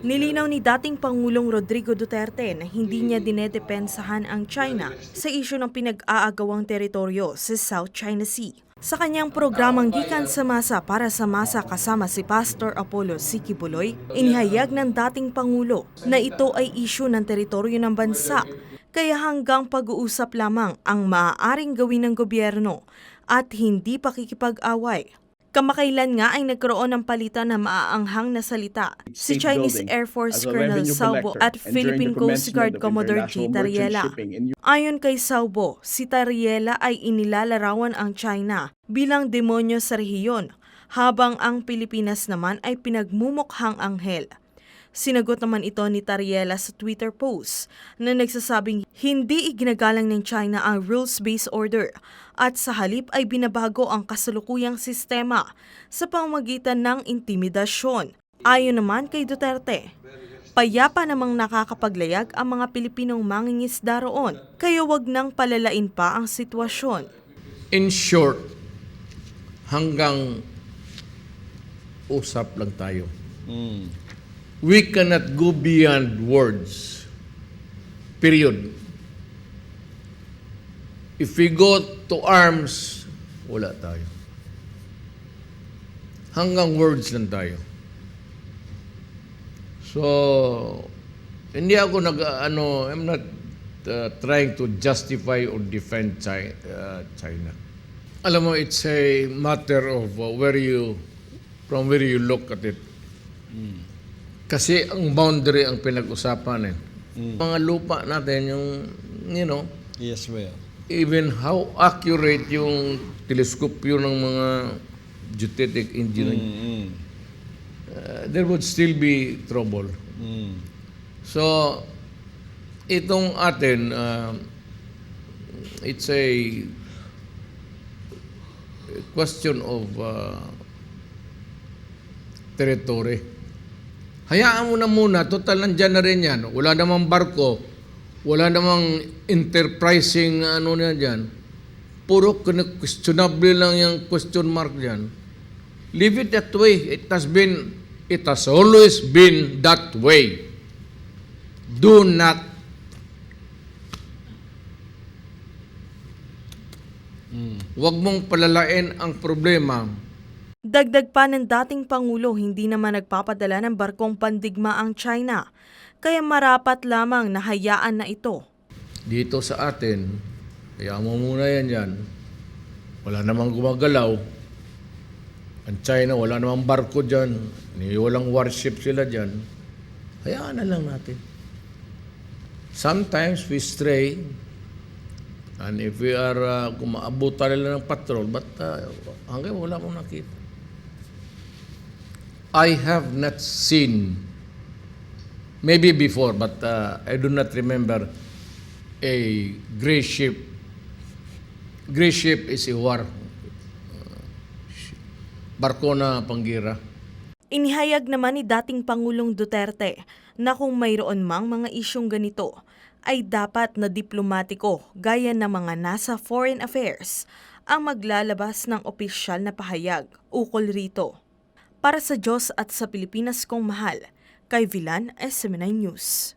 Nilinaw ni dating Pangulong Rodrigo Duterte na hindi niya dinedepensahan ang China sa isyu ng pinag-aagawang teritoryo sa South China Sea. Sa kanyang programang Gikan sa Masa para sa Masa kasama si Pastor Apollo C. Quiboloy, inihayag ng dating Pangulo na ito ay isyu ng teritoryo ng bansa, kaya hanggang pag-uusap lamang ang maaaring gawin ng gobyerno at hindi pakikipag-away. Kamakailan nga ay nagkaroon ng palitan na maaanghang na salita si Chinese Air Force Colonel Saubo at Philippine Coast Guard Commodore G. Tariela. Ayon kay Saubo, si Tariela ay inilalarawan ang China bilang demonyo sa rehiyon, habang ang Pilipinas naman ay pinagmumukhang anghel. Sinagot naman ito ni Tariela sa Twitter post na nagsasabing hindi iginagalang ng China ang rules-based order at sa halip ay binabago ang kasalukuyang sistema sa pamamagitan ng intimidasyon. Ayon naman kay Duterte, payapa namang nakakapaglayag ang mga Pilipinong mangingisda roon, kaya wag nang palalain pa ang sitwasyon. In short, hanggang usap lang tayo. We cannot go beyond words. Period. If we go to arms, wala tayo. Hanggang words lang tayo. So, hindi ako I'm not trying to justify or defend China. Alam mo, it's a matter of from where you look at it. Kasi ang boundary ang pinag-usapan . Mga lupa natin, Yes, well. even how accurate yung teleskopyo ng mga geodetic engineering, there would still be trouble. So, itong atin, it's a question of territory. Hayaan mo na muna, total nandyan na rin yan. Wala namang barko, wala namang enterprising na dyan. Puro questionable lang yung question mark dyan. Leave it that way. It has always been that way. Do not Huwag mong palalain ang problema. Dagdag pa ng dating Pangulo, hindi naman nagpapadala ng barkong pandigma ang China, kaya marapat lamang na hayaan na ito. Dito sa atin, hayaan mo muna yan dyan. Wala namang gumagalaw. Ang China, wala namang barko dyan. Walang warship sila dyan. Hayaan na lang natin. Sometimes we stray, and if we are, kung maabutan nila ng patrol, but hanggang wala mong nakita. I have not seen, maybe before, but I do not remember a gray ship. Gray ship is a war. Barko na panggira. Inihayag naman ni dating Pangulong Duterte na kung mayroon mang mga isyong ganito, ay dapat na diplomatiko gaya ng mga nasa Foreign Affairs ang maglalabas ng opisyal na pahayag ukol rito. Para sa Diyos at sa Pilipinas kong mahal, kay Villan, SMNI News.